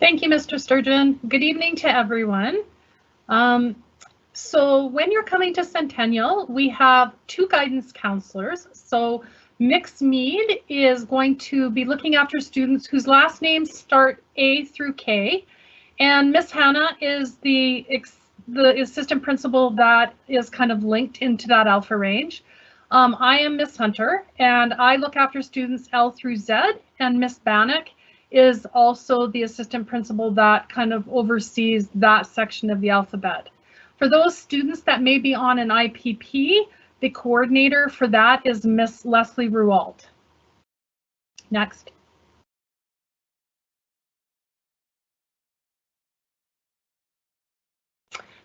Thank you, Mr. Sturgeon. Good evening to everyone. So when you're coming to Centennial, we have two guidance counselors. So Mix Mead is going to be looking after students whose last names start A through K. And Miss Hannah is the assistant principal that is kind of linked into that alpha range. I am Miss Hunter, and I look after students L through Z, and Miss Bannock is also the assistant principal that kind of oversees that section of the alphabet. For those students that may be on an IPP, the coordinator for that is Miss Leslie Rualt. Next.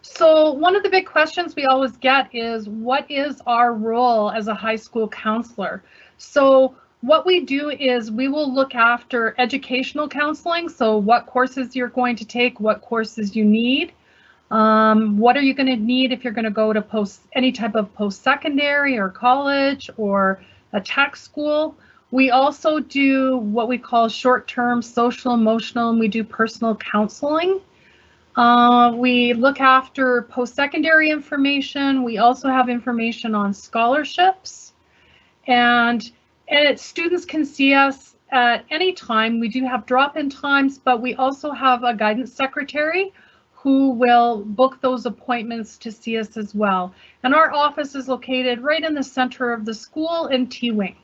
So one of the big questions we always get is, what is our role as a high school counselor? So what we do is we will look after educational counseling. So what courses you're going to take, what courses you need, what are you going to need if you're going to go to any type of post-secondary or college or a tech school. We also do what we call short-term social, emotional, and we do personal counseling. We look after post-secondary information. We also have information on scholarships, and students can see us at any time. We do have drop-in times, but we also have a guidance secretary who will book those appointments to see us as well. And our office is located right in the center of the school in T-Wing.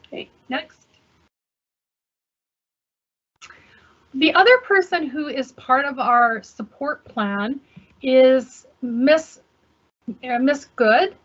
Okay, next. The other person who is part of our support plan is Miss Good.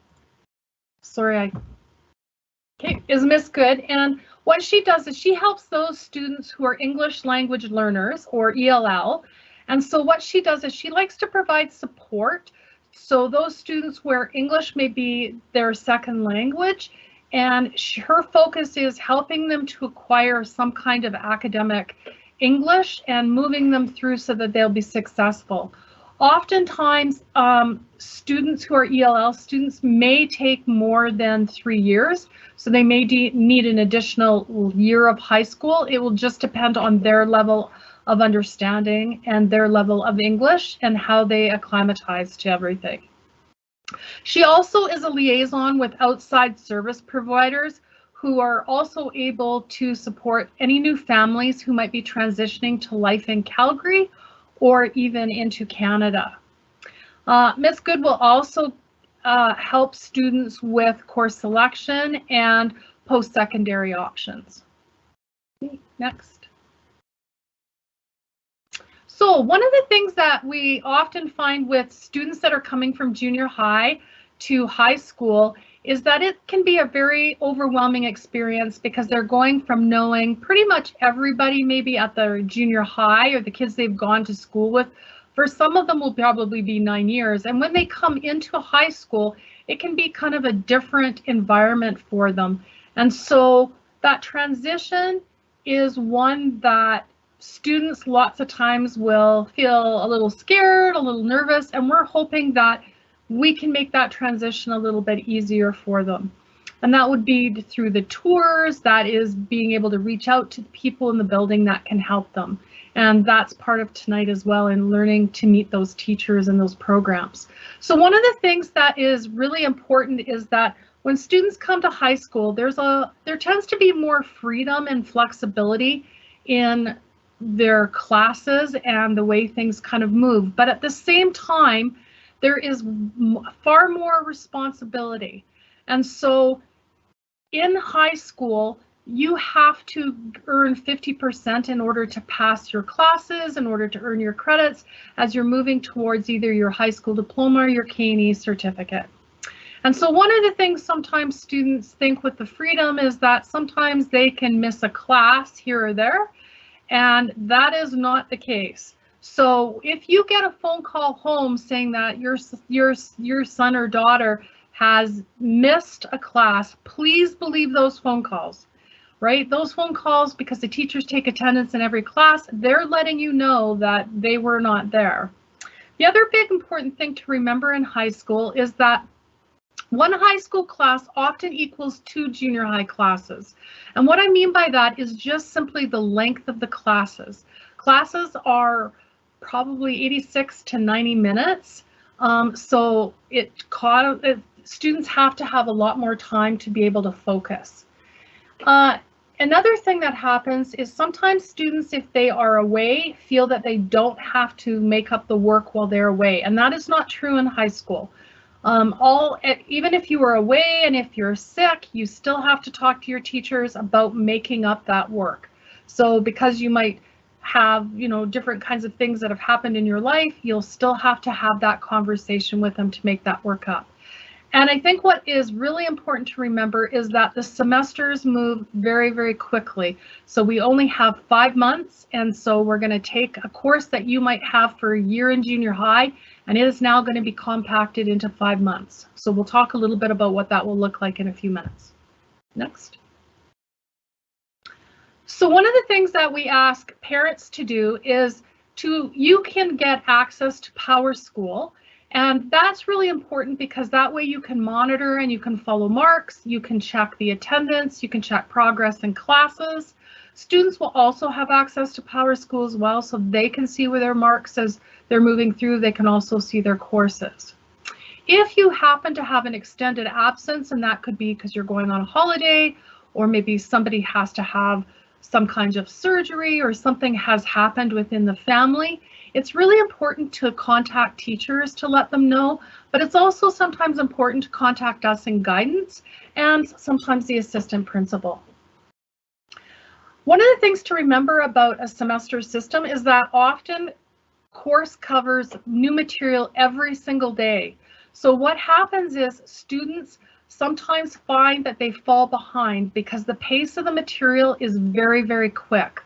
Is Miss Good, and what she does is she helps those students who are English language learners or ELL. And so what she does is she likes to provide support. So those students where English may be their second language, and her focus is helping them to acquire some kind of academic English and moving them through so that they'll be successful. Oftentimes, students who are ELL students may take more than 3 years, so they may need an additional year of high school. It will just depend on their level of understanding and their level of English and how they acclimatize to everything. She also is a liaison with outside service providers who are also able to support any new families who might be transitioning to life in Calgary or even into Canada. Ms. Good will also help students with course selection and post-secondary options. Okay, next. So one of the things that we often find with students that are coming from junior high to high school is that it can be a very overwhelming experience because they're going from knowing pretty much everybody maybe at their junior high or the kids they've gone to school with. For some of them will probably be 9 years. And when they come into high school, it can be kind of a different environment for them. And so that transition is one that students lots of times will feel a little scared, a little nervous, and we're hoping that we can make that transition a little bit easier for them. And that would be through the tours, that is being able to reach out to the people in the building that can help them. And that's part of tonight as well, in learning to meet those teachers and those programs. So one of the things that is really important is that when students come to high school, there tends to be more freedom and flexibility in their classes and the way things kind of move. But at the same time, there is far more responsibility. And so in high school, you have to earn 50% in order to pass your classes, in order to earn your credits as you're moving towards either your high school diploma or your K&E certificate. And so one of the things sometimes students think with the freedom is that sometimes they can miss a class here or there, and that is not the case. So if you get a phone call home saying that your son or daughter has missed a class, please believe those phone calls, right? Those phone calls, because the teachers take attendance in every class, they're letting you know that they were not there. The other big important thing to remember in high school is that One high school class often equals 2 junior high classes. And what I mean by that is just simply the length of the classes. Classes are probably 86 to 90 minutes. So students have to have a lot more time to be able to focus. Another thing that happens is sometimes students, if they are away, feel that they don't have to make up the work while they're away, and that is not true in high school. Even if you are away and if you're sick, you still have to talk to your teachers about making up that work. So because you might have, different kinds of things that have happened in your life, you'll still have to have that conversation with them to make that work up. And I think what is really important to remember is that the semesters move very, very quickly. So we only have 5 months, and so we're going to take a course that you might have for a year in junior high, and it is now going to be compacted into 5 months. So we'll talk a little bit about what that will look like in a few minutes. Next. So one of the things that we ask parents to do is you can get access to PowerSchool. And that's really important because that way you can monitor and you can follow marks, you can check the attendance, you can check progress in classes. Students will also have access to PowerSchool as well, so they can see where their marks as they're moving through. They can also see their courses. If you happen to have an extended absence, and that could be because you're going on a holiday, or maybe somebody has to have some kind of surgery or something has happened within the family, it's really important to contact teachers to let them know, but it's also sometimes important to contact us in guidance and sometimes the assistant principal. One of the things to remember about a semester system is that often course covers new material every single day. So what happens is students sometimes find that they fall behind because the pace of the material is very, very quick.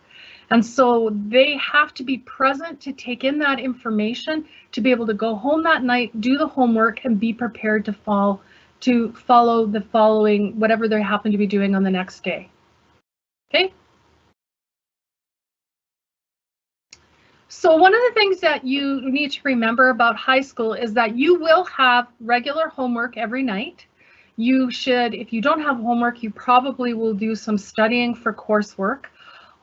And so they have to be present to take in that information, to be able to go home that night, do the homework, and be prepared to follow the following, whatever they happen to be doing on the next day. Okay? So one of the things that you need to remember about high school is that you will have regular homework every night. You should, if you don't have homework, you probably will do some studying for coursework.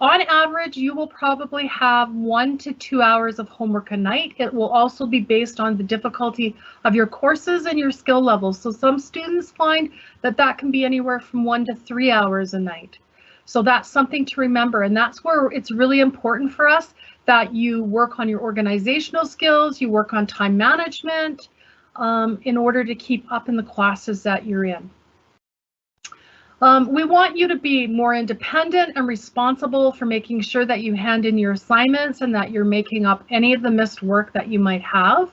On average, you will probably have 1 to 2 hours of homework a night. It will also be based on the difficulty of your courses and your skill levels. So some students find that that can be anywhere from 1 to 3 hours a night. So that's something to remember, and that's where it's really important for us that you work on your organizational skills, you work on time management in order to keep up in the classes that you're in. We want you to be more independent and responsible for making sure that you hand in your assignments and that you're making up any of the missed work that you might have.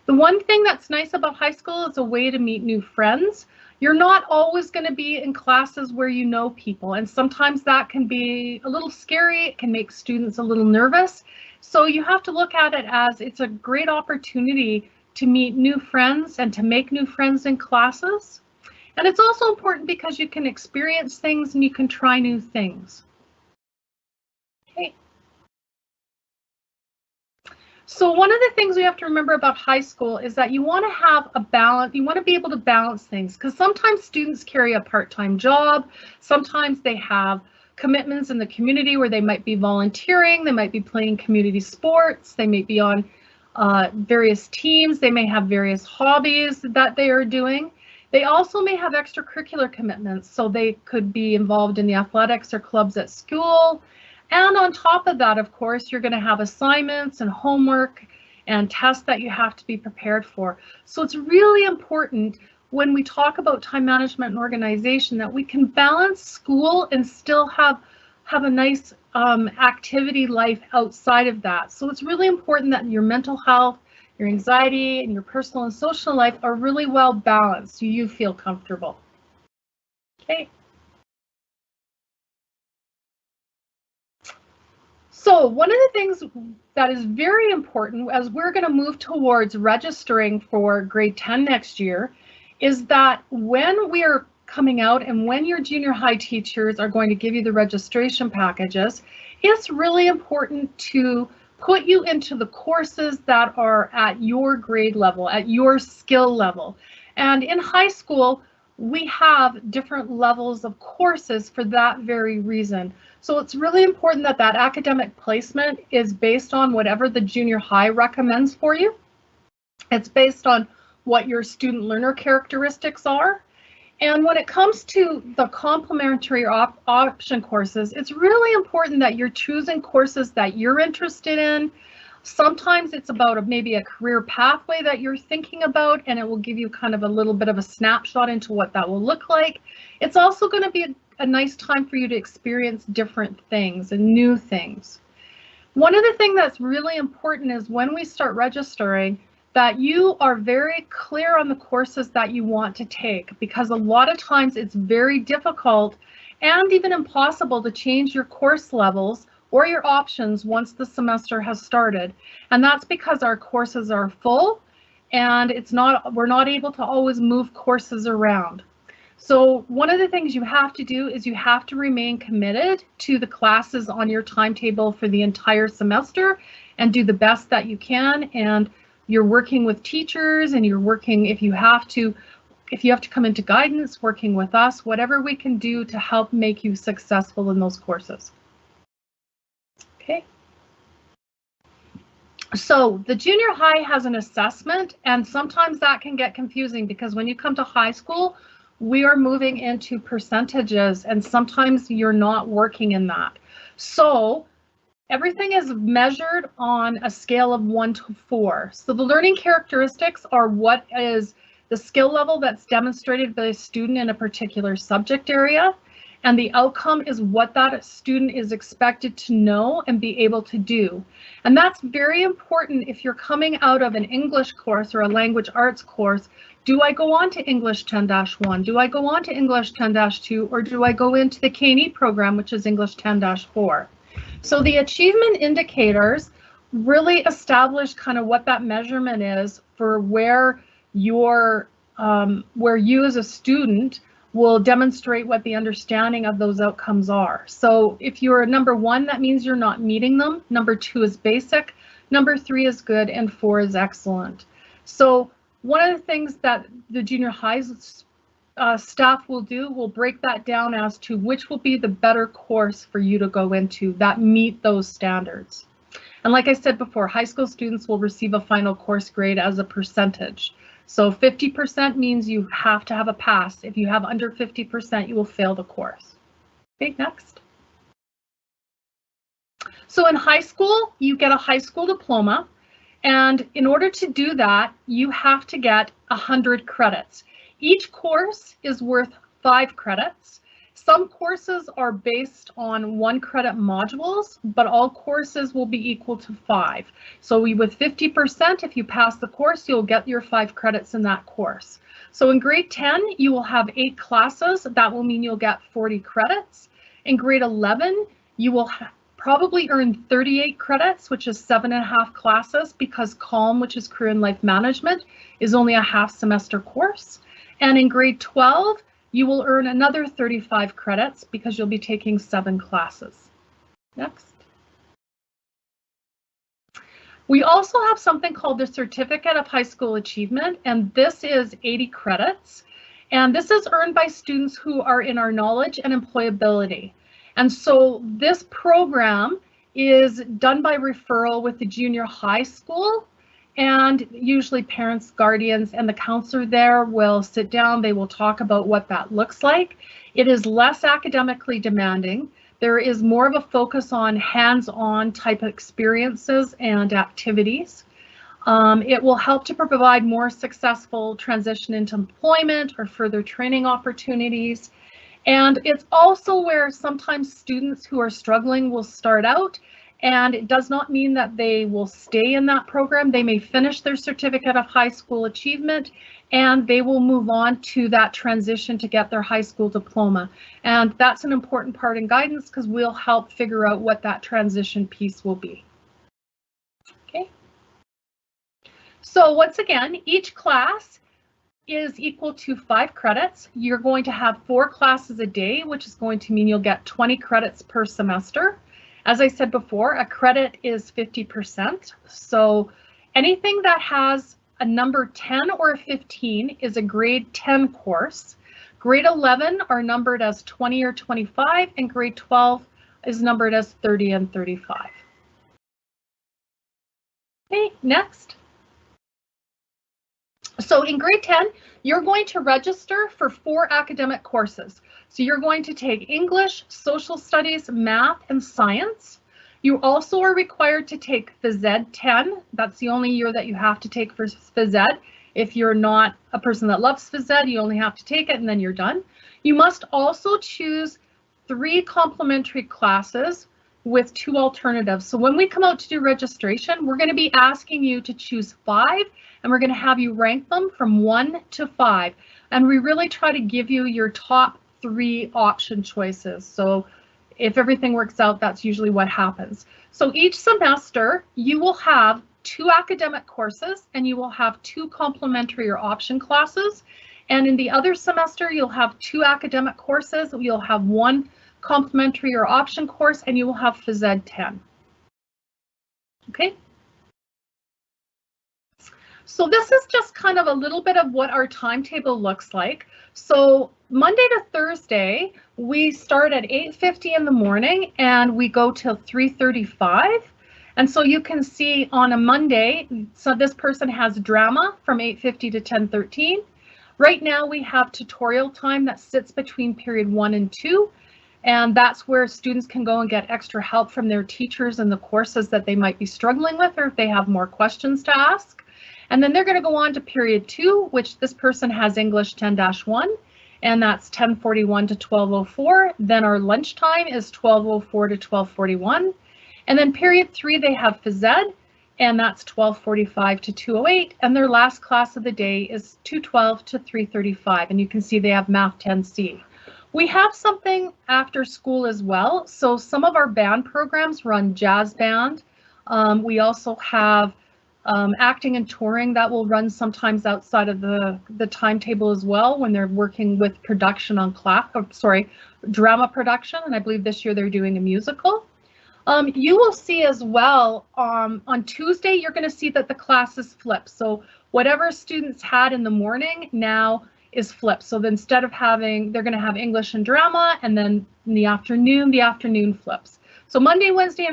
The one thing that's nice about high school is a way to meet new friends. You're not always going to be in classes where you know people, and sometimes that can be a little scary. It can make students a little nervous. So you have to look at it as it's a great opportunity to meet new friends and to make new friends in classes. And it's also important because you can experience things and you can try new things. Okay. So one of the things we have to remember about high school is that you want to have a balance. You want to be able to balance things because sometimes students carry a part-time job. Sometimes they have commitments in the community where they might be volunteering. They might be playing community sports. They may be on various teams. They may have various hobbies that they are doing. They also may have extracurricular commitments, so they could be involved in the athletics or clubs at school. And on top of that, of course, you're going to have assignments and homework and tests that you have to be prepared for. So it's really important when we talk about time management and organization that we can balance school and still have a nice activity life outside of that. So it's really important that your mental health, your anxiety, and your personal and social life are really well balanced so you feel comfortable. Okay. So one of the things that is very important as we're going to move towards registering for grade 10 next year is that when we are coming out and when your junior high teachers are going to give you the registration packages, it's really important to put you into the courses that are at your grade level, at your skill level. And in high school, we have different levels of courses for that very reason. So it's really important that that academic placement is based on whatever the junior high recommends for you. It's based on what your student learner characteristics are. And when it comes to the complementary option courses, it's really important that you're choosing courses that you're interested in. Sometimes it's about maybe a career pathway that you're thinking about, and it will give you kind of a little bit of a snapshot into what that will look like. It's also going to be a nice time for you to experience different things and new things. One other thing that's really important is when we start registering, that you are very clear on the courses that you want to take, because a lot of times it's very difficult and even impossible to change your course levels or your options once the semester has started. And that's because our courses are full and we're not able to always move courses around. So one of the things you have to do is you have to remain committed to the classes on your timetable for the entire semester and do the best that you can. And you're working with teachers, and you're working, if you have to come into guidance, working with us, whatever we can do to help make you successful in those courses. Okay. So the junior high has an assessment, and sometimes that can get confusing because when you come to high school, we are moving into percentages, and sometimes you're not working in that. So everything is measured on a scale of 1 to 4. So the learning characteristics are what is the skill level that's demonstrated by a student in a particular subject area, and the outcome is what that student is expected to know and be able to do. And that's very important if you're coming out of an English course or a language arts course. Do I go on to English 10-1? Do I go on to English 10-2? Or do I go into the K&E program, which is English 10-4? So the achievement indicators really establish kind of what that measurement is for where you as a student will demonstrate what the understanding of those outcomes are. So if you're a number 1, that means you're not meeting them. Number 2 is basic. Number 3 is good, and 4 is excellent. So one of the things that the junior high staff will break that down as to which will be the better course for you to go into that meet those standards. And like I said before, high school students will receive a final course grade as a percentage. So 50% means you have to have a pass. If you have under 50%, you will fail the course. Okay, next. So in high school, you get a high school diploma. And in order to do that, you have to get 100 credits. Each course is worth 5 credits. Some courses are based on 1 credit modules, but all courses will be equal to 5. So with 50%, if you pass the course, you'll get your 5 credits in that course. So in grade 10, you will have 8 classes. That will mean you'll get 40 credits. In grade 11, you will probably earn 38 credits, which is 7.5 classes, because CALM, which is Career and Life Management, is only a half semester course. And in grade 12, you will earn another 35 credits because you'll be taking 7 classes. Next. We also have something called the Certificate of High School Achievement, and this is 80 credits. And this is earned by students who are in our knowledge and employability. And so this program is done by referral with the junior high school. And usually parents, guardians, and the counselor there will sit down. They will talk about what that looks like. It is less academically demanding. There is more of a focus on hands-on type of experiences and activities. It will help to provide more successful transition into employment or further training opportunities. And it's also where sometimes students who are struggling will start out. And it does not mean that they will stay in that program. They may finish their Certificate of High School Achievement and they will move on to that transition to get their high school diploma. And that's an important part in guidance because we'll help figure out what that transition piece will be. Okay. So once again, each class is equal to 5 credits. You're going to have 4 classes a day, which is going to mean you'll get 20 credits per semester. As I said before, a credit is 50%. So anything that has a number 10 or 15 is a grade 10 course. Grade 11 are numbered as 20 or 25, and grade 12 is numbered as 30 and 35. Okay, next. So in grade 10, you're going to register for 4 academic courses. So you're going to take English, social studies, math, and science. You also are required to take Phys Ed 10. That's the only year that you have to take for Phys Ed. If you're not a person that loves Phys Ed, you only have to take it and then you're done. You must also choose 3 complementary classes with 2 alternatives. So when we come out to do registration, we're going to be asking you to choose 5, and we're going to have you rank them from 1 to 5. And we really try to give you your top 3 option choices. So if everything works out, that's usually what happens. So each semester you will have 2 academic courses and you will have 2 complementary or option classes. And in the other semester, you'll have 2 academic courses. You'll have 1 complementary or option course, and you will have Phys Ed 10. Okay. So this is just kind of a little bit of what our timetable looks like. So Monday to Thursday, we start at 8:50 in the morning and we go till 3:35. And so you can see on a Monday, so this person has drama from 8:50 to 10:13. Right now we have tutorial time that sits between period 1 and 2. And that's where students can go and get extra help from their teachers in the courses that they might be struggling with, or if they have more questions to ask. And then they're going to go on to period 2, which this person has English 10-1, and that's 10:41 to 12:04. Then our lunchtime is 12:04 to 12:41. And then period 3, they have Phys Ed, and that's 12:45 to 2:08. And their last class of the day is 2:12 to 3:35. And you can see they have Math 10C. We have something after school as well. So some of our band programs run jazz band. We also have acting and touring that will run sometimes outside of the timetable as well when they're working with production on drama production. And I believe this year they're doing a musical. You will see as well on Tuesday, you're going to see that the classes flip. So whatever students had in the morning now is flipped. So instead of they're going to have English and drama, and then in the afternoon flips. So Monday, Wednesday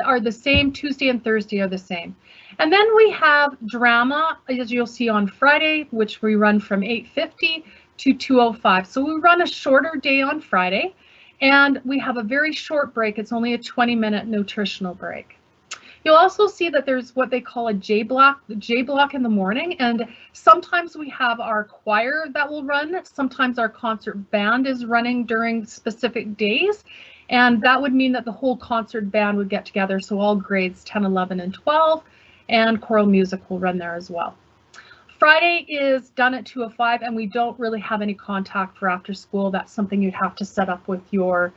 are the same. Tuesday and Thursday are the same. And then we have drama, as you'll see on Friday, which we run from 8:50 to 2:05. So we run a shorter day on Friday, and we have a very short break. It's only a 20-minute nutritional break. You'll also see that there's what they call a J block in the morning, and sometimes we have our choir that will run. Sometimes our concert band is running during specific days, and that would mean that the whole concert band would get together. So all grades 10, 11, and 12, and choral music will run there as well. Friday is done at 2:05, and we don't really have any contact for after school. That's something you'd have to set up with your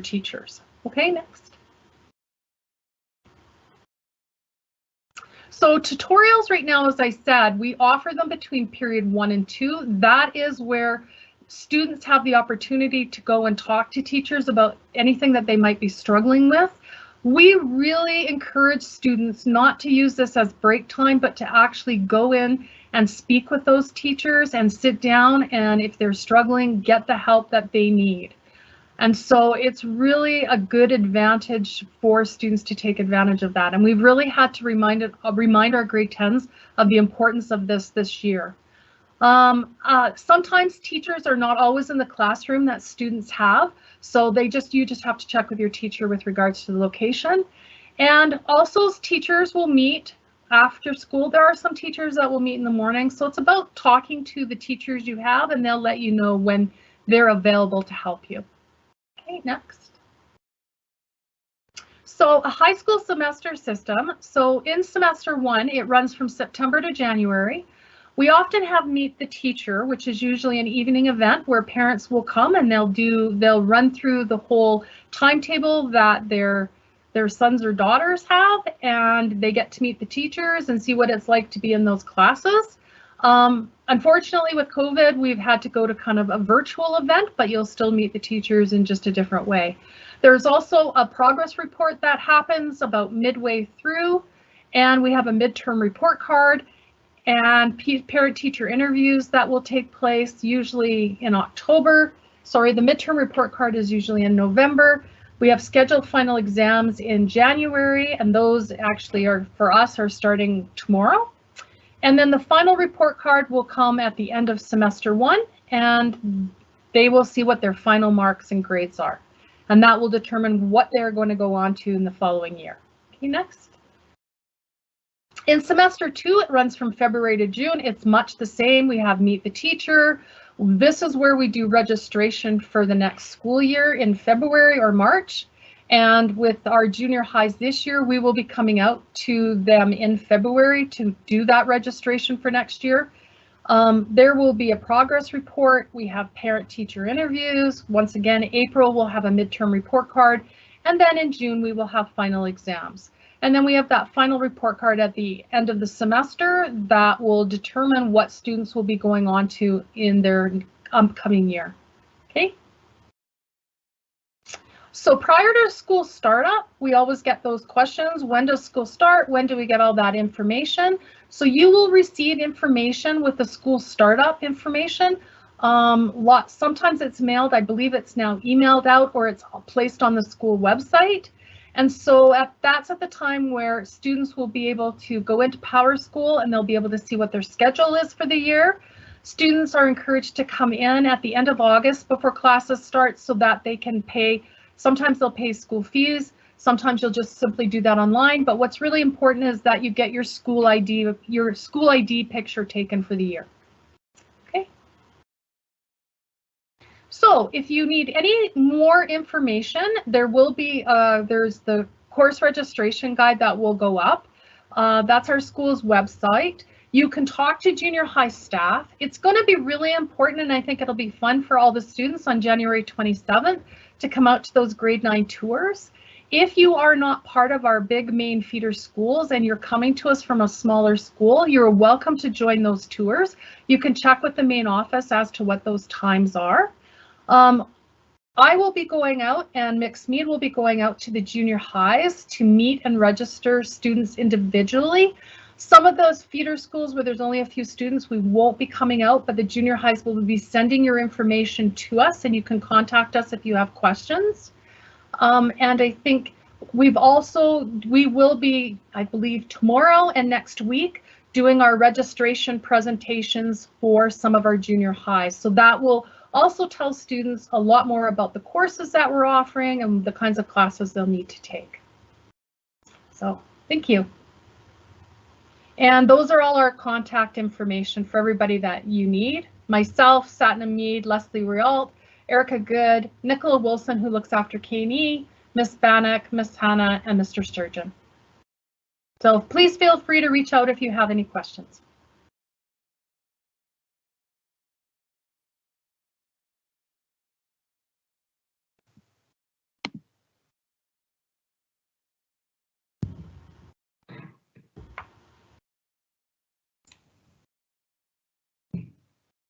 teachers. Okay, next. So tutorials right now, as I said, we offer them between period 1 and 2. That is where students have the opportunity to go and talk to teachers about anything that they might be struggling with. We really encourage students not to use this as break time, but to actually go in and speak with those teachers and sit down, and if they're struggling, get the help that they need. And so it's really a good advantage for students to take advantage of that. And we've really had to remind our grade 10s of the importance of this year. Sometimes teachers are not always in the classroom that students have, so you just have to check with your teacher with regards to the location. And also teachers will meet after school. There are some teachers that will meet in the morning, so it's about talking to the teachers you have, and they'll let you know when they're available to help you. Okay, next. So a high school semester system. So in semester 1, it runs from September to January. We often have Meet the Teacher, which is usually an evening event where parents will come and they'll run through the whole timetable that their sons or daughters have, and they get to meet the teachers and see what it's like to be in those classes. Unfortunately, with COVID, we've had to go to kind of a virtual event, but you'll still meet the teachers in just a different way. There's also a progress report that happens about midway through, And we have a midterm report card and parent-teacher interviews that will take place usually in October. Sorry, the midterm report card is usually in November. We have scheduled final exams in January, and those actually are, for us, are starting tomorrow. And then the final report card will come at the end of semester 1, and they will see what their final marks and grades are. And that will determine what they're going to go on to in the following year. Okay, next. In semester 2, it runs from February to June. It's much the same. We have Meet the Teacher. This is where we do registration for the next school year in February or March. And with our junior highs this year, we will be coming out to them in February to do that registration for next year. There will be a progress report. We have parent-teacher interviews. Once again, April we'll have a midterm report card. And then in June, we will have final exams. And then we have that final report card at the end of the semester that will determine what students will be going on to in their upcoming year. Okay. So prior to school startup, we always get those questions. When does school start? When do we get all that information? So you will receive information with the school startup information. Sometimes it's mailed. I believe it's now emailed out or it's placed on the school website. And so that's at the time where students will be able to go into PowerSchool and they'll be able to see what their schedule is for the year. Students are encouraged to come in at the end of August before classes start so that they can pay. Sometimes they'll pay school fees. Sometimes you'll just simply do that online. But what's really important is that you get your school ID picture taken for the year. Okay. So if you need any more information, there will be, there's the course registration guide that will go up. That's our school's website. You can talk to junior high staff. It's going to be really important, and I think it'll be fun for all the students on January 27th to come out to those grade 9 tours. If you are not part of our big main feeder schools and you're coming to us from a smaller school, you're welcome to join those tours. You can check with the main office as to what those times are. I will be going out and Mixed Mead will be going out to the junior highs to meet and register students individually. Some of those feeder schools where there's only a few students, we won't be coming out, but the junior highs will be sending your information to us and you can contact us if you have questions. And I think we will be, I believe, tomorrow and next week doing our registration presentations for some of our junior highs. So that will also tell students a lot more about the courses that we're offering and the kinds of classes they'll need to take. So thank you. And those are all our contact information for everybody that you need. Myself, Satna Mead, Leslie Rialt, Erica Good, Nicola Wilson, who looks after K&E, Miss Bannock, Miss Hannah, and Mr. Sturgeon. So please feel free to reach out if you have any questions.